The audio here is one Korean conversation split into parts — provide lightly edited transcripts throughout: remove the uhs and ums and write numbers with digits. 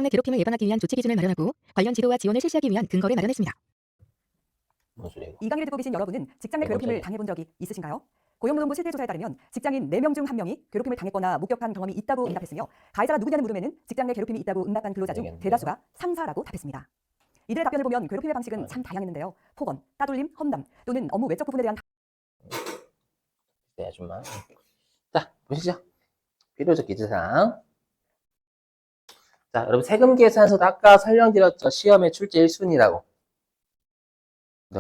내 괴롭힘을 예방하기 위한 조치 기준을 마련하고 관련 지도와 지원을 실시하기 위한 근거를 마련했습니다. 뭔 소리야, 이거? 이 강의를 듣고 계신 여러분은 직장 내 네, 괴롭힘을 깜짝이야. 당해본 적이 있으신가요? 고용노동부 실태조사에 따르면 직장인 4명 중 1명이 괴롭힘을 당했거나 목격한 경험이 있다고 응답했으며 가해자가 누구냐는 물음에는 직장 내 괴롭힘이 있다고 응답한 근로자 중 알겠네요. 대다수가 상사라고 답했습니다. 이들의 답변을 보면 괴롭힘의 방식은 참 다양했는데요. 폭언, 따돌림, 험담 또는 업무 외적 부분에 대한 네, 아줌마. 자, 보시죠. 필요적 기재사항. 자, 여러분 세금 계산서도 아까 설명드렸죠. 시험의 출제 1순위라고.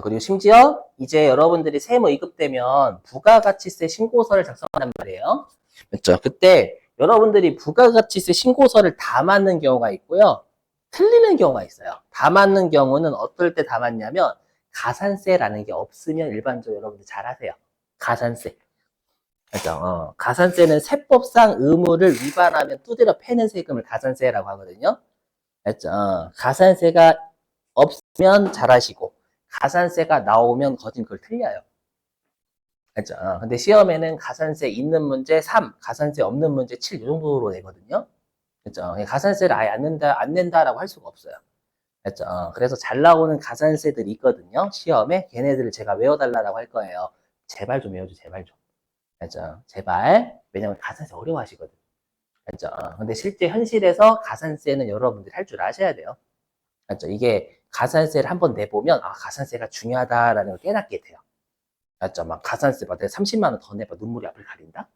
그리고 심지어 이제 여러분들이 세무 이급되면 부가가치세 신고서를 작성한단 말이에요. 그렇죠? 그때 여러분들이 부가가치세 신고서를 다 맞는 경우가 있고요. 틀리는 경우가 있어요. 다 맞는 경우는 어떨 때 다 맞냐면 가산세라는 게 없으면 일반적으로 여러분들 잘 아세요. 가산세. 그렇죠? 가산세는 세법상 의무를 위반하면 두드려 패는 세금을 가산세라고 하거든요. 그렇죠? 가산세가 없으면 잘하시고 가산세가 나오면 거진 그걸 틀려요. 그렇죠? 근데 시험에는 가산세 있는 문제 3, 가산세 없는 문제 7 이 정도로 되거든요. 그렇죠? 가산세를 아예 안 낸다라고 할 수가 없어요. 그렇죠? 그래서 잘 나오는 가산세들이 있거든요. 시험에 걔네들을 제가 외워달라고 할 거예요. 제발 좀 외워줘, 제발 좀. 그렇죠? 제발. 왜냐면 가산세 어려워하시거든. 그렇죠? 근데 실제 현실에서 가산세는 여러분들이 할 줄 아셔야 돼요. 그렇죠? 이게 가산세를 한번 내보면 아 가산세가 중요하다라는 걸 깨닫게 돼요. 그렇죠? 막 가산세 막 내가 30만 원 더 내봐 눈물이 앞을 가린다?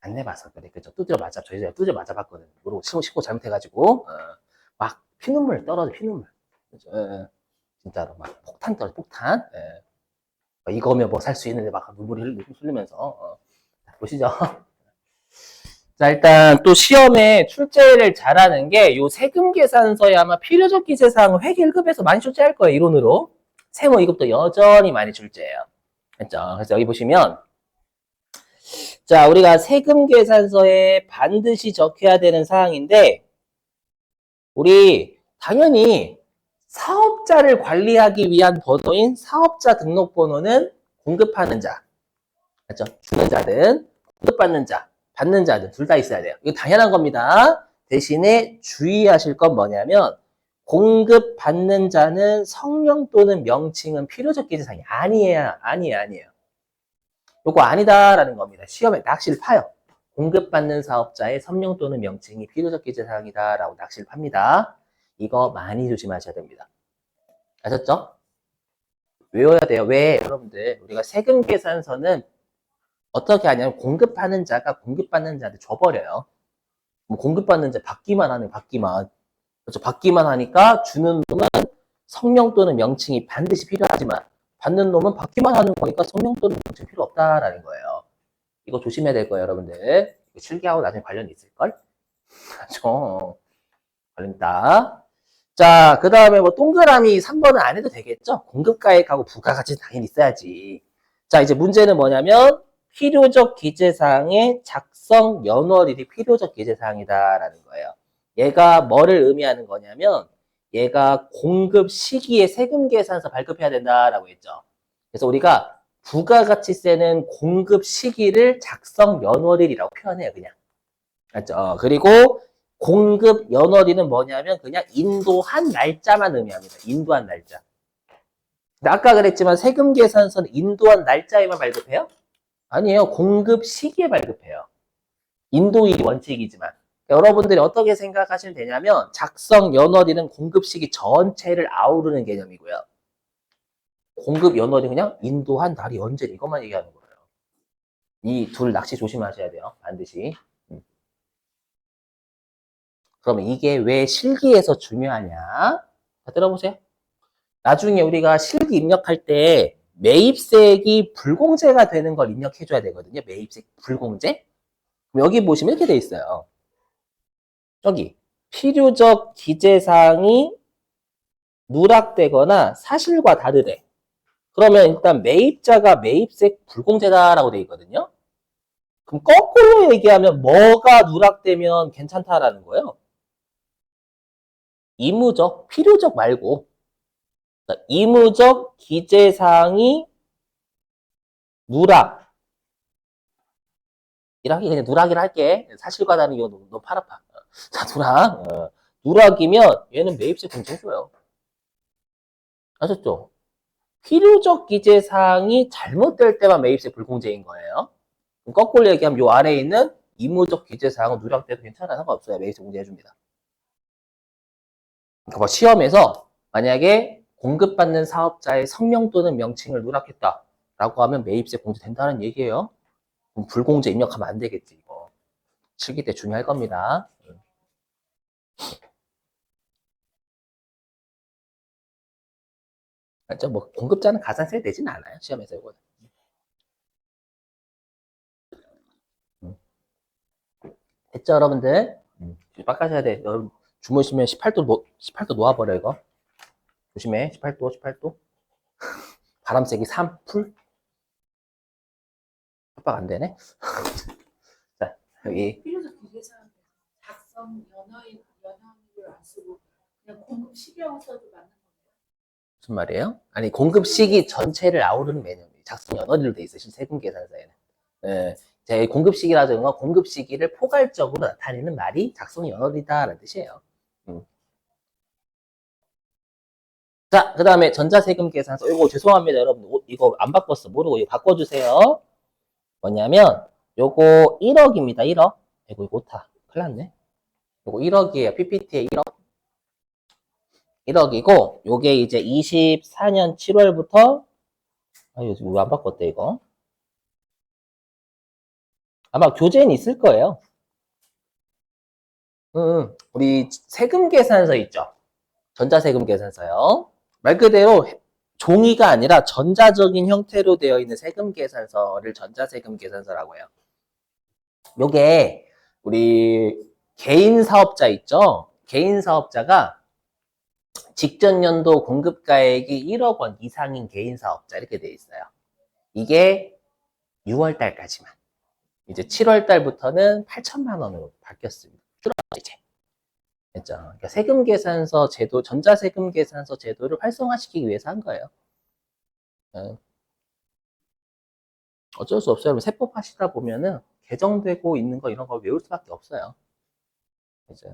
안 내봐서 그래. 그죠? 두드려 맞아. 저희 두드려 맞아봤거든. 모르고 신고 잘못해가지고 막 피눈물 떨어져 피눈물. 그죠? 진짜로 막 폭탄 떨어져 폭탄. 이거면 뭐 살 수 있는데 막 눈물이 흘리면서 보시죠. 자, 일단 또 시험에 출제를 잘하는 게 요 세금 계산서에 아마 필요적 기재사항 회계 1급에서 많이 출제할 거예요, 이론으로. 세무 2급도 여전히 많이 출제해요. 그렇죠? 그래서 여기 보시면 자, 우리가 세금 계산서에 반드시 적혀야 되는 사항인데 우리 당연히 사업자를 관리하기 위한 번호인 사업자 등록번호는 공급하는 자, 그렇죠? 주는 자든 공급받는 자, 받는 자든 둘 다 있어야 돼요. 이거 당연한 겁니다. 대신에 주의하실 건 뭐냐면 공급받는 자는 성명 또는 명칭은 필요적 기재사항이 아니에요. 요거 아니다라는 겁니다. 시험에 낚시를 파요. 공급받는 사업자의 성명 또는 명칭이 필요적 기재사항이다라고 낚시를 팝니다. 이거 많이 조심하셔야 됩니다. 아셨죠? 외워야 돼요. 왜? 여러분들 우리가 세금 계산서는 어떻게 하냐면 공급하는 자가 공급받는 자한테 줘버려요. 뭐 공급받는 자 받기만 하는 받기만. 그렇죠. 받기만 하니까 주는 놈은 성명 또는 명칭이 반드시 필요하지만 받는 놈은 받기만 하는 거니까 성명 또는 명칭이 필요 없다라는 거예요. 이거 조심해야 될 거예요, 여러분들. 이거 실기하고 나중에 관련이 있을걸? 그렇죠. 관련 있다. 자, 그 다음에 뭐 동그라미 3번은 안 해도 되겠죠? 공급가액하고 부가가치 당연히 있어야지. 자, 이제 문제는 뭐냐면 필요적 기재사항의 작성 연월일이 필요적 기재사항이다라는 거예요. 얘가 뭐를 의미하는 거냐면 얘가 공급 시기에 세금 계산서 발급해야 된다라고 했죠. 그래서 우리가 부가가치세는 공급 시기를 작성 연월일이라고 표현해요, 그냥. 맞죠? 그리고 공급 연월일은 뭐냐면 그냥 인도한 날짜만 의미합니다. 인도한 날짜. 근데 아까 그랬지만 세금 계산서는 인도한 날짜에만 발급해요? 아니에요. 공급 시기에 발급해요. 인도일이 원칙이지만. 여러분들이 어떻게 생각하시면 되냐면 작성 연월일은 공급 시기 전체를 아우르는 개념이고요. 공급 연월이 그냥 인도한 날이 언제 이것만 얘기하는 거예요. 이 둘 낚시 조심하셔야 돼요. 반드시. 그러면 이게 왜 실기에서 중요하냐? 자, 들어보세요. 나중에 우리가 실기 입력할 때 매입색이 불공제가 되는 걸 입력해줘야 되거든요. 매입색 불공제. 여기 보시면 이렇게 돼 있어요. 여기 필요적 기재사항이 누락되거나 사실과 다르대. 그러면 일단 매입자가 매입색 불공제다라고 돼 있거든요. 그럼 거꾸로 얘기하면 뭐가 누락되면 괜찮다라는 거예요? 의무적, 필요적 말고 의무적 기재사항이 누락. 이라기 그냥 누락이라 할게. 사실과 다른 이거 너무 팔 아파. 자, 누락. 누락이면 얘는 매입세 공제해줘요. 아셨죠? 필요적 기재사항이 잘못될 때만 매입세 불공제인 거예요. 거꾸로 얘기하면 요 아래에 있는 의무적 기재사항은 누락돼도 괜찮아, 상관없어요. 매입세 공제해줍니다. 그러니까 뭐 시험에서 만약에 공급받는 사업자의 성명 또는 명칭을 누락했다라고 하면 매입세 공제된다는 얘기예요. 그럼 불공제 입력하면 안 되겠지, 이거. 실기 때 중요할 겁니다. 맞죠? 뭐 공급자는 가산세 내지는 않아요, 시험에서 이거는. 됐죠, 여러분들? 빡가셔야 돼. 여러분 주무시면 18도 놓아버려, 이거. 조심해. 18도. 바람 세기 3, 풀. 협박 안 되네. 자, 여기. 필요적 기재사항 작성 연어를 안 쓰고 그냥 공급 시기하고 써도 맞는 거예요. 무슨 말이에요? 아니, 공급 시기 전체를 아우르는 개념이에요. 작성 연어리로 돼 있어요, 세금 계산서에는. 예. 제 공급 시기라는 건 공급 시기를 포괄적으로 나타내는 말이 작성 연어리다라는 뜻이에요. 자, 그 다음에 전자세금 계산서. 이거 죄송합니다, 여러분. 이거 안 바꿨어. 모르고 이거 바꿔주세요. 뭐냐면, 요거 1억입니다, 1억. 이거 오타. 큰일 났네. 요거 1억이에요. PPT에 1억. 1억이고, 요게 이제 24년 7월부터, 요즘 왜 안 바꿨대, 이거? 아마 교재는 있을 거예요. 우리 세금 계산서 있죠? 전자세금 계산서요. 말 그대로 종이가 아니라 전자적인 형태로 되어 있는 세금 계산서를 전자세금 계산서라고 해요. 요게 우리 개인 사업자 있죠? 개인 사업자가 직전 연도 공급가액이 1억 원 이상인 개인 사업자 이렇게 되어 있어요. 이게 6월 달까지만. 이제 7월 달부터는 8천만 원으로 바뀌었습니다. 줄었죠, 이제. 했죠. 그러니까 세금 계산서 제도, 전자세금 계산서 제도를 활성화시키기 위해서 한 거예요. 어쩔 수 없어요. 세법 하시다 보면은 개정되고 있는 거 이런 걸 외울 수밖에 없어요. 이제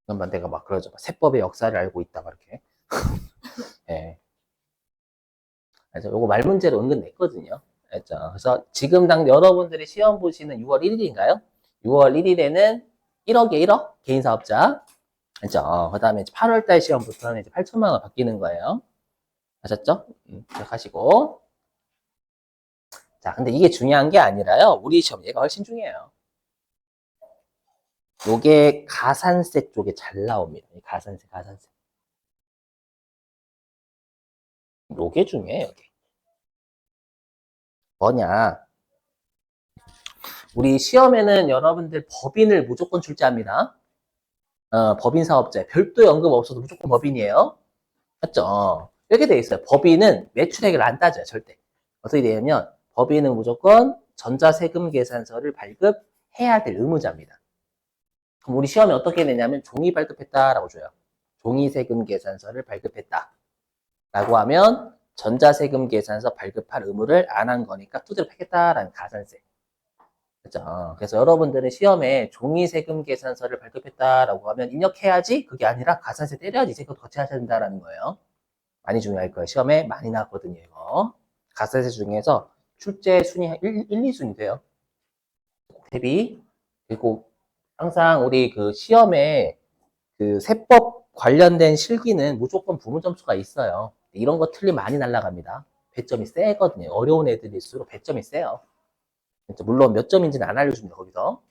그러면 내가 막 그러죠. 세법의 역사를 알고 있다 막 이렇게. 예. 그래서 요거 말 문제로 은근 냈거든요. 알죠? 그래서 지금 당 여러분들이 시험 보시는 6월 1일인가요? 6월 1일에는 1억에 1억 개인 사업자. 알죠? 그 다음에 8월달 시험부터는 이제 8천만 원 바뀌는 거예요. 아셨죠? 기억하시고. 자, 근데 이게 중요한 게 아니라요. 우리 시험 얘가 훨씬 중요해요. 요게 가산세 쪽에 잘 나옵니다. 가산세. 요게 중요해요, 여기. 뭐냐. 우리 시험에는 여러분들 법인을 무조건 출제합니다. 법인 사업자. 별도 연금 없어도 무조건 법인이에요. 맞죠? 이렇게 돼 있어요. 법인은 매출액을 안 따져요, 절대. 어떻게 되냐면, 법인은 무조건 전자세금 계산서를 발급해야 될 의무자입니다. 그럼 우리 시험에 어떻게 내냐면, 종이 발급했다라고 줘요. 종이세금 계산서를 발급했다. 라고 하면, 전자세금 계산서 발급할 의무를 안 한 거니까 두드려 패겠다라는 가산세. 그죠? 그래서 여러분들은 시험에 종이세금 계산서를 발급했다라고 하면 입력해야지? 그게 아니라 가산세 때려야지. 이것도 같이 하셔야 된다라는 거예요. 많이 중요할 거예요. 시험에 많이 나왔거든요, 이거. 가산세 중에서 출제 순위 1, 2순위 돼요. 대비. 그리고 항상 우리 그 시험에 그 세법 관련된 실기는 무조건 부문 점수가 있어요. 이런 거 틀리면 많이 날아갑니다. 배점이 세거든요. 어려운 애들일수록 배점이 세요. 물론 몇 점인지는 안 알려줍니다, 거기서.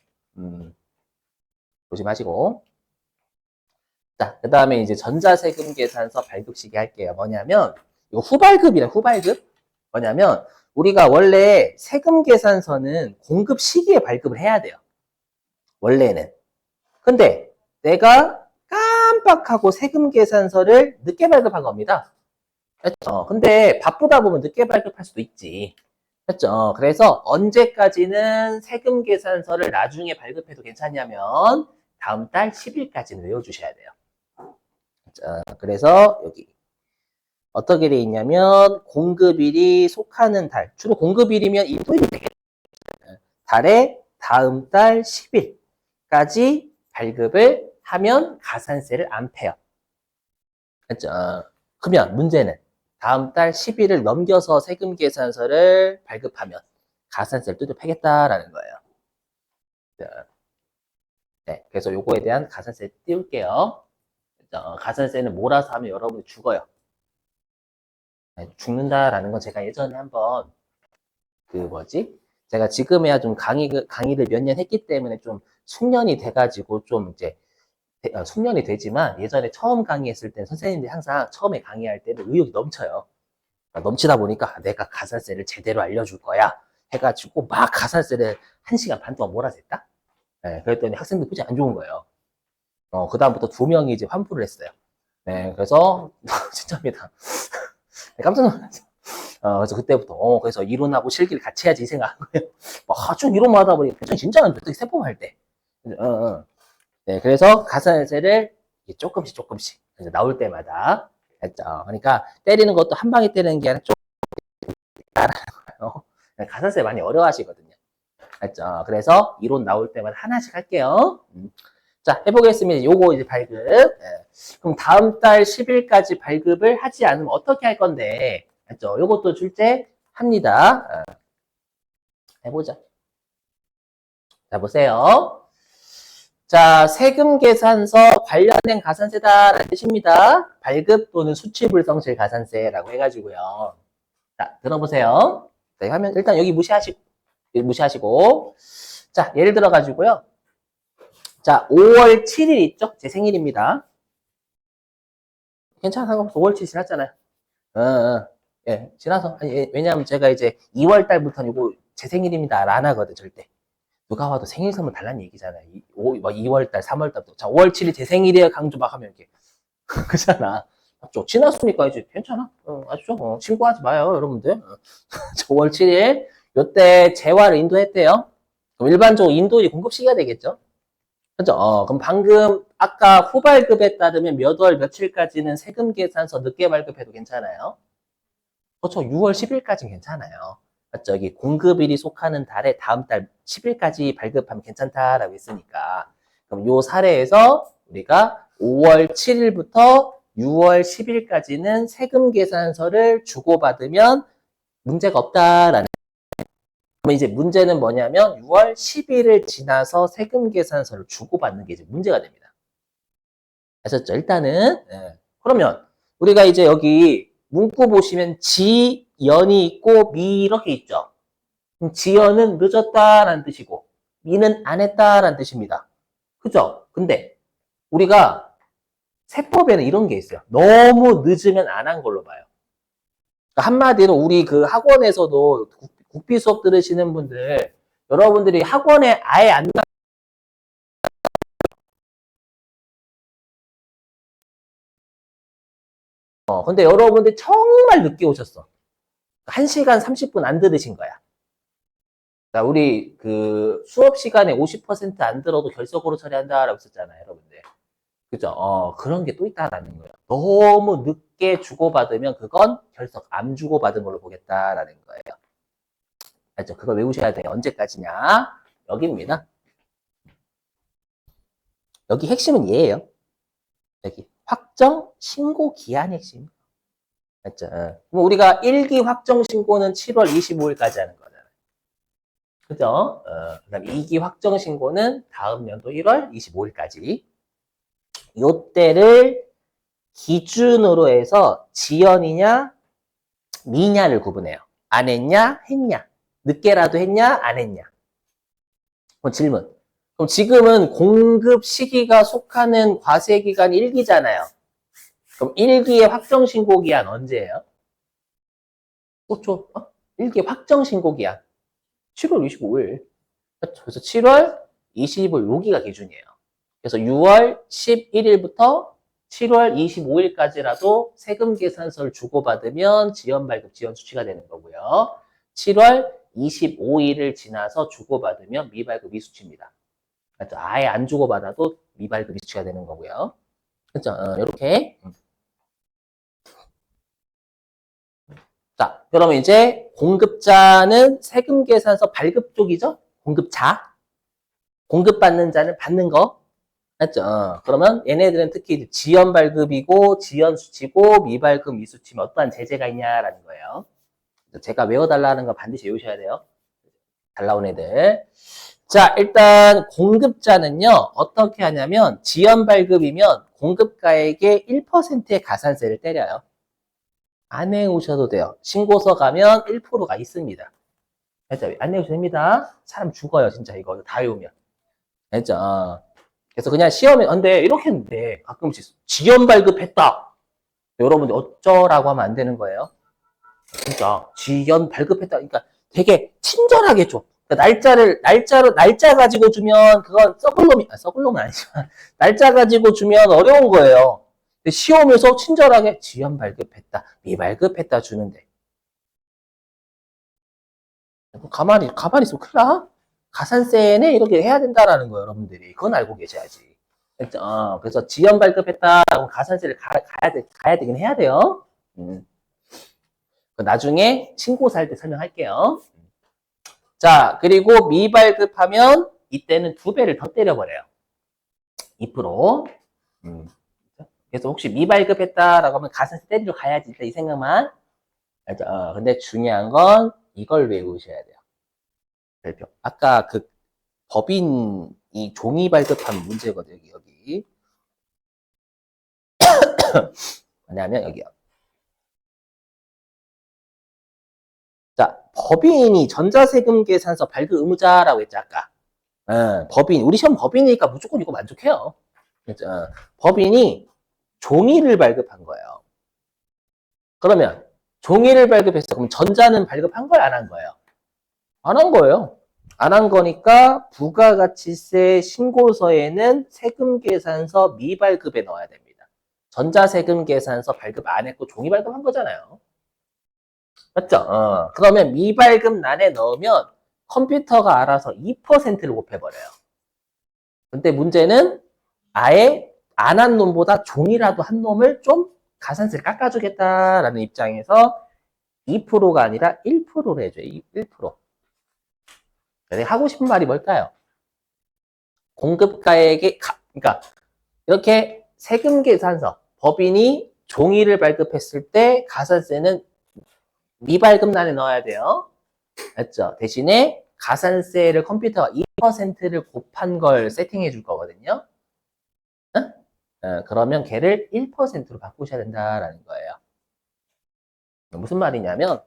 조심하시고. 자, 그 다음에 이제 전자세금 계산서 발급 시기 할게요. 뭐냐면, 이거 후발급이래, 후발급. 뭐냐면, 우리가 원래 세금 계산서는 공급 시기에 발급을 해야 돼요. 원래는. 근데 내가 깜빡하고 세금 계산서를 늦게 발급한 겁니다. 그렇죠? 근데 바쁘다 보면 늦게 발급할 수도 있지. 그렇죠? 그래서 언제까지는 세금 계산서를 나중에 발급해도 괜찮냐면 다음 달 10일까지는 외워주셔야 돼요. 자, 그래서 여기 어떻게 돼 있냐면 공급일이 속하는 달, 주로 공급일이면 이 토요일이 되겠죠. 달에 다음 달 10일까지 발급을 하면 가산세를 안 패요. 그렇죠? 그러면 문제는 다음 달 10일을 넘겨서 세금 계산서를 발급하면 가산세를 뚜드려 패겠다라는 거예요. 네, 그래서 요거에 대한 가산세 띄울게요. 가산세는 몰아서 하면 여러분이 죽어요. 네, 죽는다라는 건 제가 예전에 한번 제가 지금에야 좀 강의를 몇 년 했기 때문에 좀 숙련이 돼가지고 좀 이제 숙련이 되지만 예전에 처음 강의했을 때 선생님들이 항상 처음에 강의할 때는 의욕이 넘쳐요. 넘치다 보니까 내가 가산세를 제대로 알려줄 거야 해가지고 막 가산세를 1시간 반 동안 몰아댔다. 네, 그랬더니 학생들 표정이 안 좋은 거예요. 그 다음부터 2명이 이제 환불을 했어요. 네, 그래서 진짜입니다. 깜짝 놀랐어요. 그래서 그때부터 그래서 이론하고 실기를 같이 해야지 이 생각한 거예요. 쭉 이론만 하다 보니까 표정이 진짜 안 좋다. 세법할 때. 네, 그래서 가산세를 조금씩 이제 나올 때마다 했죠. 그러니까 때리는 것도 한 방에 때리는 게 아니라 조금 따라하는 거예요. 가산세 많이 어려워하시거든요. 알죠? 그래서 이론 나올 때마다 하나씩 할게요. 자, 해보겠습니다. 요거 이제 발급. 네. 그럼 다음 달 10일까지 발급을 하지 않으면 어떻게 할 건데? 알죠? 요것도 출제합니다. 해보자. 자, 보세요. 자, 세금 계산서 관련된 가산세다라는 뜻입니다. 발급 또는 수치불성실 가산세라고 해가지고요. 자, 들어보세요. 네, 화면 일단 여기 무시하시고. 자, 예를 들어가지고요. 자, 5월 7일 있죠? 제 생일입니다. 괜찮아, 상관없어. 5월 7일 지났잖아요. 예, 지나서. 아니, 왜냐하면 제가 이제 2월 달부터는 이거 제 생일입니다. 안 하거든, 절대. 누가 와도 생일 선물 달라는 얘기잖아요. 2월 달, 3월 달부터. 자, 5월 7일 제 생일이에요. 강조 막 하면 이렇게. 그잖아. 맞죠? 지났으니까 이제 괜찮아. 아시죠? 신고하지 마요, 여러분들. 5월 7일. 요때 재화를 인도했대요. 그럼 일반적으로 인도일이 공급 시기가 되겠죠? 그죠? 그럼 방금 아까 후발급에 따르면 몇 월 며칠까지는 세금 계산서 늦게 발급해도 괜찮아요? 그렇죠. 6월 10일까지는 괜찮아요. 맞죠? 여기 공급일이 속하는 달에 다음 달 10일까지 발급하면 괜찮다라고 했으니까. 그럼 요 사례에서 우리가 5월 7일부터 6월 10일까지는 세금 계산서를 주고받으면 문제가 없다라는. 그럼 이제 문제는 뭐냐면 6월 10일을 지나서 세금 계산서를 주고받는 게 이제 문제가 됩니다. 아셨죠? 일단은. 그러면 우리가 이제 여기 문구 보시면 지연이 있고 미 이렇게 있죠. 그럼 지연은 늦었다라는 뜻이고 미는 안 했다라는 뜻입니다. 그죠? 근데 우리가 세법에는 이런 게 있어요. 너무 늦으면 안 한 걸로 봐요. 그러니까 한마디로 우리 그 학원에서도 국비 수업 들으시는 분들, 여러분들이 학원에 아예 안 가. 근데 여러분들이 정말 늦게 오셨어. 1시간 30분 안 들으신 거야. 자, 우리 그 수업 시간에 50%안 들어도 결석으로 처리한다라고 했었잖아요, 여러분들. 그죠? 그런 게 또 있다라는 거예요. 너무 늦게 주고받으면 그건 결석 안 주고받은 걸로 보겠다라는 거예요. 알죠? 그걸 외우셔야 돼요. 언제까지냐? 여기입니다. 여기 핵심은 얘예요. 여기 확정 신고 기한 핵심. 맞죠? 그럼 우리가 1기 확정 신고는 7월 25일까지 하는 거잖아요. 그죠? 그다음 2기 확정 신고는 다음 연도 1월 25일까지. 요때를 기준으로 해서 지연이냐 미냐를 구분해요. 안 했냐 했냐. 늦게라도 했냐 안 했냐. 그럼 질문. 그럼 지금은 공급 시기가 속하는 과세 기간이 1기잖아요. 그럼 1기의 확정 신고 기한 언제예요? 그렇죠. 1기 확정 신고 기한 7월 25일. 그래서 7월 25일 여기가 기준이에요. 그래서 6월 11일부터 7월 25일까지라도 세금 계산서를 주고받으면 지연 발급, 지연 수취가 되는 거고요. 7월 25일을 지나서 주고받으면 미발급, 미수취입니다. 그렇죠? 아예 안 주고받아도 미발급, 미수취가 되는 거고요. 그렇죠? 이렇게. 자, 그러면 이제 공급자는 세금 계산서 발급 쪽이죠? 공급자. 공급받는 자는 받는 거. 맞죠? 그러면 얘네들은 특히 지연 발급이고 지연 수치고 미발급 미수치면 어떠한 제재가 있냐라는 거예요. 제가 외워달라는 거 반드시 외우셔야 돼요. 잘 나온 애들. 자, 일단 공급자는요, 어떻게 하냐면, 지연 발급이면 공급가에게 1%의 가산세를 때려요. 안 외우셔도 돼요. 신고서 가면 1%가 있습니다. 알죠? 안 외우셔도 됩니다. 사람 죽어요, 진짜 이거 다 외우면. 알죠? 그래서 그냥 시험에, 근데 이렇게 했는데, 가끔씩 지연 발급했다. 여러분들 어쩌라고 하면 안 되는 거예요. 진짜 지연 발급했다. 그러니까 되게 친절하게 줘. 그러니까 날짜 가지고 주면 그건 썩을 놈은 아니지만 날짜 가지고 주면 어려운 거예요. 근데 시험에서 친절하게 지연 발급했다, 미발급했다 주는데 가만히 있으면 큰일 나. 가산세네 이렇게 해야 된다라는 거예요, 여러분들이. 그건 알고 계셔야지. 그래서 지연 발급했다, 그럼 가산세를 가야 되긴 해야 돼요. 나중에 신고서 할 때 설명할게요. 자, 그리고 미발급하면 이때는 2배를 더 때려버려요. 2%. 그래서 혹시 미발급했다라고 하면 가산세 때리러 가야지. 일단 이 생각만. 알죠? 근데 중요한 건 이걸 외우셔야 돼요. 별표. 아까 그 법인이 종이 발급하면 문제거든요. 여기. 뭐냐면 여기요. 자, 법인이 전자세금 계산서 발급 의무자라고 했죠, 아까. 법인. 우리 시험 법인이니까 무조건 이거 만족해요. 그렇죠? 법인이 종이를 발급한 거예요. 그러면 종이를 발급했어. 그럼 전자는 발급한 거예요? 안 한 거예요? 안 한 거예요. 안 한 거니까 부가가치세 신고서에는 세금계산서 미발급에 넣어야 됩니다. 전자세금계산서 발급 안 했고 종이 발급한 거잖아요. 맞죠? 그러면 미발급란에 넣으면 컴퓨터가 알아서 2%를 곱해버려요. 근데 문제는 아예 안 한 놈보다 종이라도 한 놈을 좀 가산세를 깎아주겠다라는 입장에서 2%가 아니라 1%로 해줘요. 1%. 내가 하고 싶은 말이 뭘까요? 공급가에게, 그러니까 이렇게 세금계산서, 법인이 종이를 발급했을 때 가산세는 미발급란에 넣어야 돼요. 맞죠? 대신에 가산세를 컴퓨터가 2%를 곱한 걸 세팅해 줄 거거든요. 그러면 걔를 1%로 바꾸셔야 된다라는 거예요. 무슨 말이냐면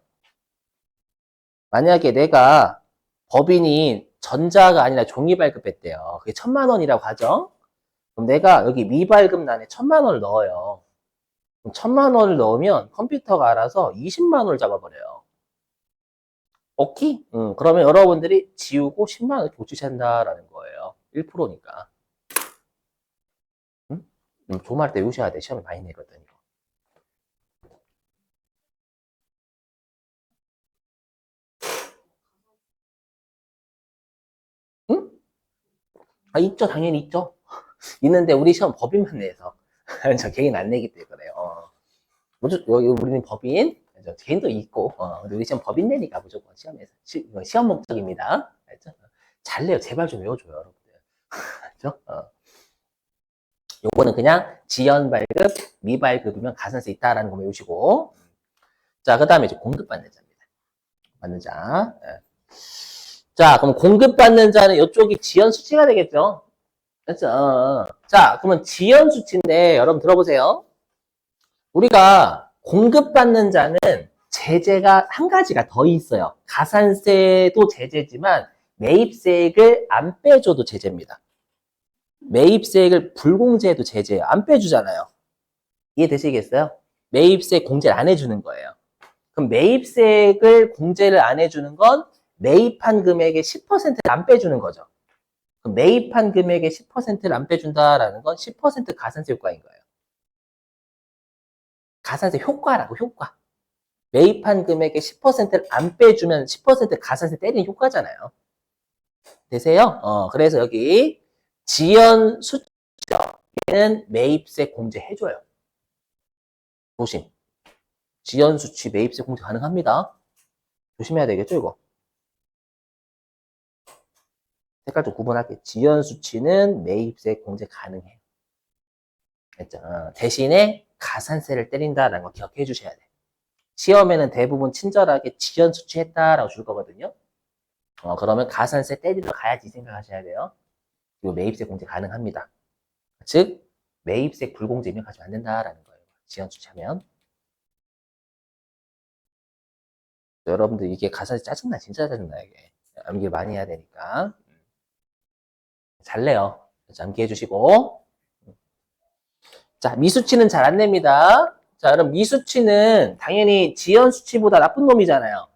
만약에 내가 법인이 전자가 아니라 종이 발급했대요. 그게 1,000만 원이라고 하죠. 그럼 내가 여기 미발급란에 1,000만 원을 넣어요. 그럼 1,000만 원을 넣으면 컴퓨터가 알아서 20만 원을 잡아버려요. 오케이? 그러면 여러분들이 지우고 10만 원 이렇게 고치셔야 된다라는 거예요. 1%니까. 조말 때 외우셔야 돼. 시험에 많이 내거든. 이거. 응? 있죠. 당연히 있죠. 있는데 우리 시험 법인만 내서 저 개인 안 내기 때문에 여기 우리는 법인 개인도 있고 근데 우리 시험 법인 내니까 무조건 시험에서 시험 목적입니다. 알죠? 잘 내요. 제발 좀 외워줘요, 여러분들. 알죠? 요거는 그냥 지연 발급, 미발급이면 가산세 있다라는 거 외우시고 자, 그 다음에 이제 공급받는 자입니다. 받는 자. 자, 그럼 공급받는 자는 이쪽이 지연 수치가 되겠죠? 그렇죠? 자, 그러면 지연 수치인데 여러분 들어보세요. 우리가 공급받는 자는 제재가 한 가지가 더 있어요. 가산세도 제재지만 매입세액을 안 빼줘도 제재입니다. 매입세액을 불공제해도 제재예요. 안 빼주잖아요. 이해되시겠어요? 매입세 공제를 안 해주는 거예요. 그럼 매입세액을 공제를 안 해주는 건 매입한 금액의 10%를 안 빼주는 거죠. 그럼 매입한 금액의 10%를 안 빼준다라는 건 10% 가산세 효과인 거예요. 가산세 효과라고, 효과. 매입한 금액의 10%를 안 빼주면 10% 가산세 때리는 효과잖아요. 되세요? 그래서 여기 지연 수치는 매입세 공제해줘요. 조심. 지연 수치 매입세 공제 가능합니다. 조심해야 되겠죠, 이거? 색깔 좀 구분할게요. 지연 수치는 매입세 공제 가능해요. 됐죠? 대신에 가산세를 때린다라는 거 기억해 주셔야 돼요. 시험에는 대부분 친절하게 지연 수치했다라고 줄 거거든요. 그러면 가산세 때리러 가야지 생각하셔야 돼요. 그리고 매입세 공제 가능합니다. 즉 매입세 불공제 입력하시면 안 된다라는 거예요. 지연 수치하면. 여러분들 이게 가산세 짜증나, 진짜 짜증나 이게. 암기 많이 해야 되니까. 잘 내요. 암기해 주시고. 자, 미수치는 잘 안 냅니다. 자, 그럼 미수치는 당연히 지연 수치보다 나쁜 놈이잖아요.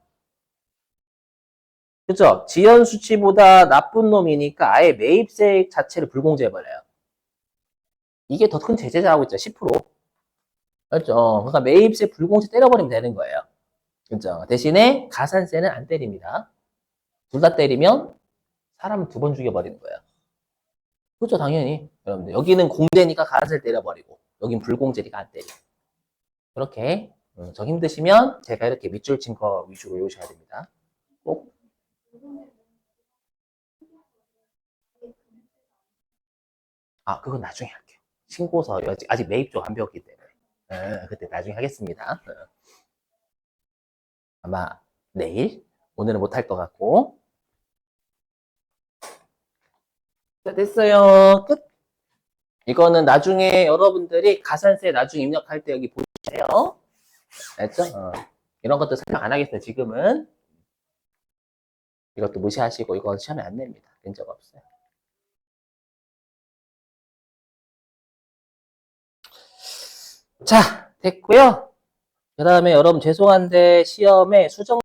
그죠? 지연 수치보다 나쁜 놈이니까 아예 매입세 자체를 불공제해버려요. 이게 더 큰 제재자하고 있죠. 10%. 맞죠? 그러니까 매입세 불공제 때려버리면 되는 거예요. 그죠? 대신에 가산세는 안 때립니다. 둘 다 때리면 사람을 두 번 죽여버리는 거예요. 그죠? 당연히. 여러분들. 여기는 공제니까 가산세를 때려버리고, 여긴 불공제니까 안 때려. 그렇게. 정 힘드시면 제가 이렇게 밑줄 친 거 위주로 외우셔야 됩니다. 꼭. 그건 나중에 할게요. 신고서, 아직 매입 쪽 안 배웠기 때문에. 그때 나중에 하겠습니다. 아마 내일? 오늘은 못할 것 같고. 자, 됐어요. 끝. 이거는 나중에 여러분들이 가산세 나중에 입력할 때 여기 보세요. 알죠? 이런 것도 설명 안 하겠어요, 지금은. 이것도 무시하시고, 이건 시험에 안 냅니다. 낸 적 없어요. 자, 됐고요. 그 다음에 여러분 죄송한데 시험에 수정